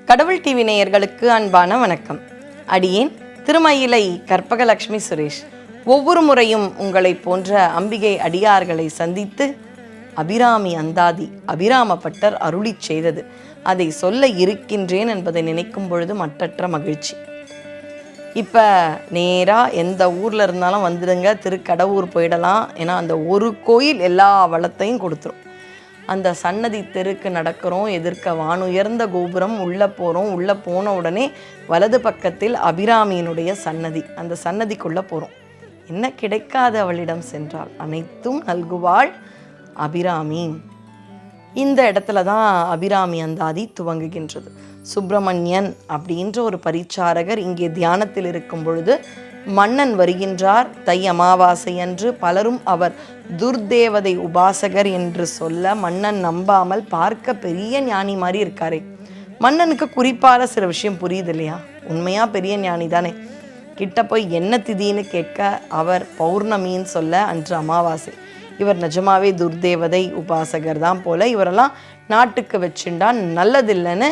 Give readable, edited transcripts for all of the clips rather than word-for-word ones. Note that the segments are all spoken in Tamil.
கடவுள் டிவி நேயர்களுக்கு அன்பான வணக்கம். அடியேன் திருமயிலை கற்பகலட்சுமி சுரேஷ். ஒவ்வொரு முறையும் உங்களை போன்ற அம்பிகை அடியார்களை சந்தித்து அபிராமி அந்தாதி அபிராமப்பட்டர் அருளி செய்தது அதை சொல்ல இருக்கின்றேன் என்பதை நினைக்கும் பொழுது மற்றற்ற மகிழ்ச்சி. இப்போ நேராக எந்த ஊரில் இருந்தாலும் வந்துடுங்க, திருக்கடவுர் போயிடலாம். ஏன்னா அந்த ஒரு கோயில் எல்லா வளத்தையும் கொடுத்துரும். அந்த சன்னதி தெருக்கு நடக்கிறோம், எதிர்க்க வானுயர்ந்த கோபுரம், உள்ளே போகிறோம். உள்ளே போன உடனே வலது பக்கத்தில் அபிராமியினுடைய சன்னதி. அந்த சன்னதிக்குள்ளே போகிறோம். என்ன கிடைக்காது அவளிடம் சென்றால் அனைத்தும் நல்குவாள் அபிராமி. இந்த இடத்துல தான் அபிராமி அந்தாதி துவங்குகின்றது. சுப்பிரமணியன் அப்படின்ற ஒரு பரிச்சாரகர் இங்கே தியானத்தில் இருக்கும் பொழுது மன்னன் வருகின்றார். தை அமாவாசை அன்று பலரும் அவர் துர்தேவதை உபாசகர் என்று சொல்ல மன்னன் நம்பாமல் பார்க்க பெரிய ஞானி மாதிரி இருக்காரே. மன்னனுக்கு குறிப்பாக சில விஷயம் புரியுது இல்லையா? உண்மையாக பெரிய ஞானி தானே. கிட்ட போய் என்ன திதின்னு கேட்க அவர் பௌர்ணமின்னு சொல்ல அன்று அமாவாசை. இவர் நிஜமாவே துர்தேவதை உபாசகர் தான் போல. இவரெல்லாம் நாட்டுக்கு வச்சுண்டா நல்லதில்லைன்னு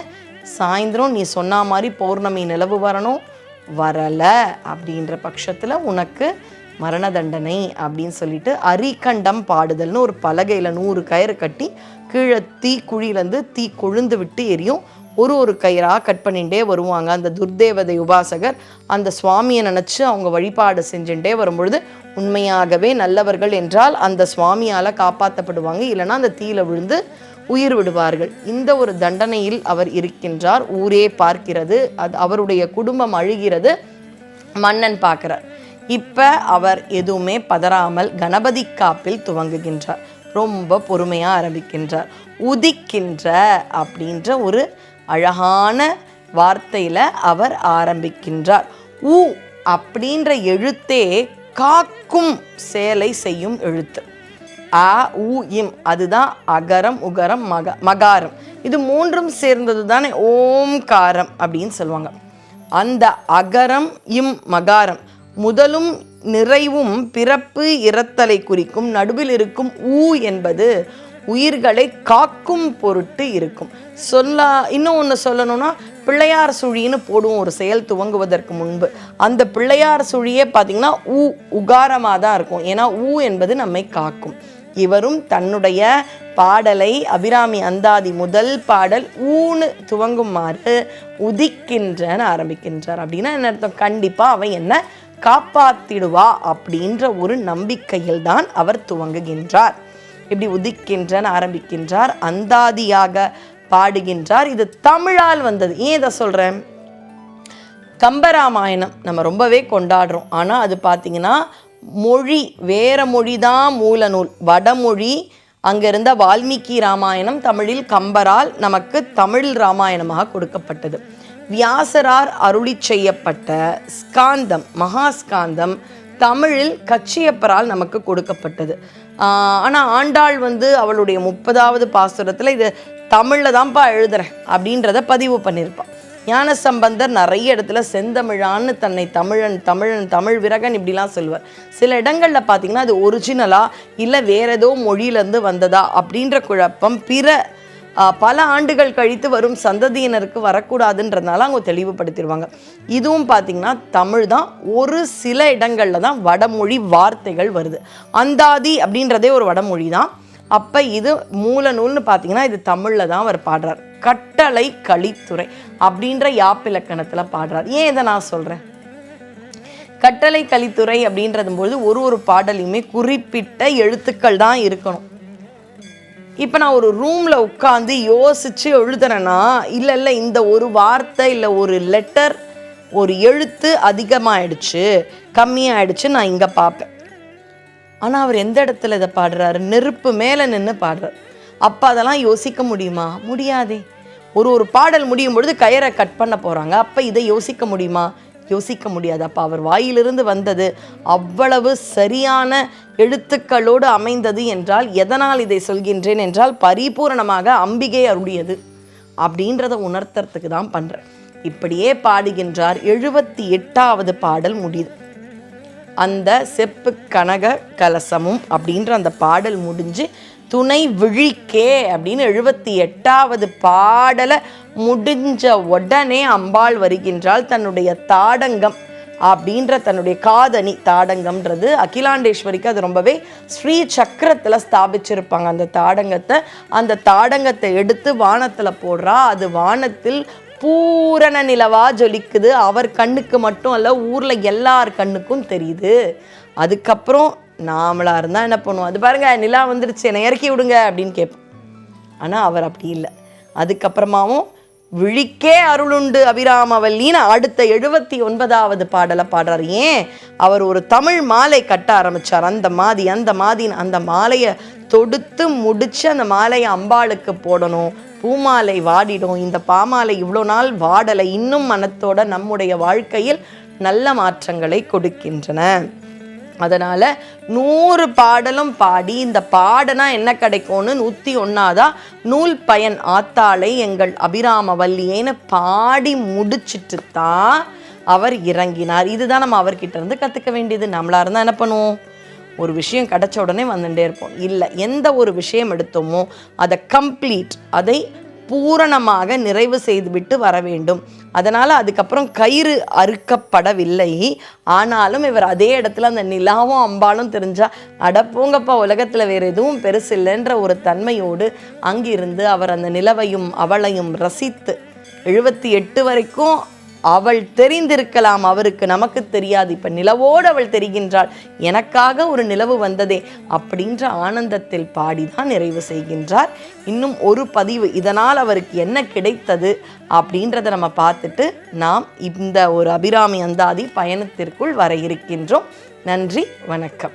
சாயந்தரம் நீ சொன்ன மாதிரி பௌர்ணமி நிலவு வரணும், வரலை அப்படின்ற பட்சத்தில் உனக்கு மரண தண்டனை அப்படின்னு சொல்லிட்டு அரிக்கண்டம் பாடுதல்னு ஒரு பலகையில் 100 கயிறு கட்டி கீழே தீ குழியிலேருந்து தீ கொழுந்து விட்டு எரியும். ஒரு கயிறாக கட் பண்ணிகிட்டே வருவாங்க. அந்த துர்தேவதை உபாசகர் அந்த சுவாமியை நினச்சி அவங்க வழிபாடு செஞ்சுட்டே வரும்பொழுது உண்மையாகவே நல்லவர்கள் என்றால் அந்த சுவாமியால் காப்பாற்றப்படுவாங்க, இல்லைன்னா அந்த தீயில விழுந்து உயிர் விடுவார்கள். இந்த ஒரு தண்டனையில் அவர் இருக்கின்றார். ஊரே பார்க்கிறது, அது அவருடைய குடும்பம் அழுகிறது. மன்னன் பார்க்கிறார். இப்போ அவர் எதுவுமே பதறாமல் கணபதி காப்பில் துவங்குகின்றார். ரொம்ப பொறுமையாக ஆரம்பிக்கின்றார். உதிக்கின்ற அப்படின்ற ஒரு அழகான வார்த்தையில் அவர் ஆரம்பிக்கின்றார். உ அப்படின்ற எழுத்தே காக்கும் சேலை செய்யும் எழுத்து. அ உ இம் அதுதான் அகரம் உகரம் மகாரம். இது மூன்றும் சேர்ந்தது தானே ஓம்காரம் அப்படின்னு சொல்லுவாங்க. அந்த அகரம் இம் மகாரம் முதலும் நிறைவும் பிறப்பு இறத்தலை குறிக்கும். நடுவில் இருக்கும் ஊ என்பது உயிர்களை காக்கும் பொருட்டு இருக்கும். இன்னும் ஒன்று சொல்லணும்னா பிள்ளையார் சுழின்னு போடுவோம் ஒரு செயல் துவங்குவதற்கு முன்பு. அந்த பிள்ளையார் சுழியே பார்த்திங்கன்னா உகாரமாக தான் இருக்கும். ஏன்னா ஊ என்பது நம்மை காக்கும். இவரும் தன்னுடைய பாடலை அபிராமி அந்தாதி முதல் பாடல் ஊன்னு துவங்குமாறு உதிக்கின்றன்னு ஆரம்பிக்கின்றார். அப்படின்னா என்ன அர்த்தம்? கண்டிப்பாக அவன் என்ன காப்பாத்திடுவா அப்படின்ற ஒரு நம்பிக்கையில் தான் அவர் துவங்குகின்றார். இப்படி உதிக்கின்றன்னு ஆரம்பிக்கின்றார். அந்தாதியாக பாடுகின்றார். இது தமிழால் வந்தது. ஏன் இதை சொல்கிறேன்? கம்பராமாயணம் நம்ம ரொம்பவே கொண்டாடுறோம். ஆனால் அது பார்த்திங்கன்னா மொழி வேறு மொழி தான் மூல நூல். வடமொழி அங்கே இருந்த வால்மீகி ராமாயணம் தமிழில் கம்பரால் நமக்கு தமிழ் ராமாயணமாக கொடுக்கப்பட்டது. வியாசரார் அருளி செய்யப்பட்ட ஸ்காந்தம் மகாஸ்காந்தம் தமிழில் கச்சியப்பரால் நமக்கு கொடுக்கப்பட்டது. ஆனால் ஆண்டாள் அவளுடைய 30வது பாசுரத்தில் இது தமிழில் தான்ப்பா எழுதுறேன் அப்படின்றத பதிவு பண்ணியிருப்பாள். ஞானசம்பந்தர் நிறைய இடத்துல செந்தமிழான்னு தன்னை தமிழ் விரகன் இப்படிலாம் சொல்லுவார். சில இடங்களில் பார்த்திங்கன்னா அது ஒரிஜினலாக இல்லை வேற ஏதோ மொழியிலேருந்து வந்ததா அப்படின்ற குழப்பம் பல ஆண்டுகள் கழித்து வரும் சந்ததியினருக்கு வரக்கூடாதுன்றதுனால அவங்க தெளிவுபடுத்திடுவாங்க. இதுவும் பார்த்திங்கன்னா தமிழ் தான். ஒரு சில இடங்களில் தான் வடமொழி வார்த்தைகள் வருது. அந்தாதி அப்படின்றதே ஒரு வடமொழி தான். அப்போ இது மூல நூல்னு பார்த்தீங்கன்னா இது தமிழில் தான் அவர் பாடுறார். கட்டளை கலித்துறை அப்படின்ற யாப்பிலக்கணத்தில் பாடுறார். ஏன் இதை நான் சொல்கிறேன்? கட்டளை கலித்துறை அப்படின்றது போது ஒரு பாடலையுமே குறிப்பிட்ட எழுத்துக்கள் தான் இருக்கணும். இப்போ நான் ஒரு ரூமில் உட்காந்து யோசித்து எழுதுறேன்னா இல்லை இந்த ஒரு வார்த்தை இல்லை ஒரு லெட்டர் ஒரு எழுத்து அதிகமாகிடுச்சு கம்மியாகிடுச்சு நான் இங்கே பார்ப்பேன். ஆனால் அவர் எந்த இடத்துல இதை பாடுறாரு? நெருப்பு மேலே நின்று பாடுறார். அப்போ அதெல்லாம் யோசிக்க முடியுமா? முடியாதே. ஒரு பாடல் முடியும் பொழுது கயிறை கட் பண்ண போகிறாங்க. அப்போ இதை யோசிக்க முடியுமா? யோசிக்க முடியாது. அப்போ அவர் வாயிலிருந்து வந்தது அவ்வளவு சரியான எழுத்துக்களோடு அமைந்தது என்றால் எதனால் இதை சொல்கின்றேன் என்றால் பரிபூரணமாக அம்பிகை அருளியது அப்படின்றத உணர்த்துறதுக்கு தான் பண்ணுறேன். இப்படியே பாடுகின்றார். 78வது பாடல் முடியுது. அந்த செப்பு கனக கலசமும் அப்படின்ற அந்த பாடல் முடிஞ்சு துணை விழிக்கே அப்படின்னு 78வது பாடலை முடிஞ்ச உடனே அம்பாள் வருகின்றாள். தன்னுடைய தாடங்கம் அப்படின்ற தன்னுடைய காதணி, தாடங்கம்ன்றது அகிலாண்டேஸ்வரிக்கு அது ரொம்பவே ஸ்ரீ சக்கரத்தில் ஸ்தாபிச்சிருப்பாங்க. அந்த தாடங்கத்தை எடுத்து வானத்தில் போடுறா. அது வானத்தில் பூரண நிலவா ஜொலிக்குது. அவர் கண்ணுக்கு மட்டும் அல்ல, ஊரில் எல்லார் கண்ணுக்கும் தெரியுது. அதுக்கப்புறம் நாமளாக இருந்தால் என்ன பண்ணுவோம், அது பாருங்க நிலா வந்துருச்சு என்னை இறக்கி விடுங்க அப்படின்னு கேட்போம். ஆனால் அவர் அப்படி இல்லை. அதுக்கப்புறமாவும் விழிக்கே அருளுண்டு அபிராமவல்லின்னு அடுத்த 79வது பாடலை பாடுறார். ஏன், அவர் ஒரு தமிழ் மாலை கட்ட ஆரம்பித்தார். அந்த மாலையை தொடுத்து முடித்து அந்த மாலையை அம்பாளுக்கு போடணும். பூமாலை வாடிடும், இந்த பாமாலை இவ்வளோ நாள் வாடலை, இன்னும் மனத்தோட நம்முடைய வாழ்க்கையில் நல்ல மாற்றங்களை கொடுக்கின்றன. அதனால் 100 பாடலும் பாடி இந்த பாடனா என்ன கிடைக்கும்னு 101 நூல் பயன் ஆத்தாளை எங்கள் அபிராமவல்லியேன்னு பாடி முடிச்சுட்டு தான் அவர் இறங்கினார். இதுதான் நம்ம அவர்கிட்ட இருந்து கற்றுக்க வேண்டியது. நம்மளாக இருந்தால் என்ன பண்ணுவோம், ஒரு விஷயம் கிடச்ச உடனே வந்துட்டே இருப்போம். இல்லை, எந்த ஒரு விஷயம் எடுத்தோமோ அதை கம்ப்ளீட், அதை பூரணமாக நிறைவு செய்துவிட்டு வர வேண்டும். அதனால் அதுக்கப்புறம் கயிறு அறுக்கப்படவில்லை. ஆனாலும் இவர் அதே இடத்துல அந்த நிலாவும் அம்பாலும் தெரிஞ்சா அடப்போங்கப்பா, உலகத்தில் வேறு எதுவும் பெருசு இல்லைன்ற ஒரு தன்மையோடு அங்கிருந்து அவர் அந்த நிலவையும் அவளையும் ரசித்து 78 வரைக்கும் அவள் தெரிந்திருக்கலாம், அவருக்கு நமக்கு தெரியாது. இப்போ நிலவோடு அவள் தெரிகின்றாள், எனக்காக ஒரு நிலவு வந்ததே அப்படின்ற ஆனந்தத்தில் பாடிதான் நிறைவு செய்கின்றார். இன்னும் ஒரு பதிவு, இதனால் அவருக்கு என்ன கிடைத்தது அப்படின்றத நம்ம பார்த்துட்டு நாம் இந்த ஒரு அபிராமி அந்தாதி பயணத்திற்குள் வர இருக்கின்றோம். நன்றி, வணக்கம்.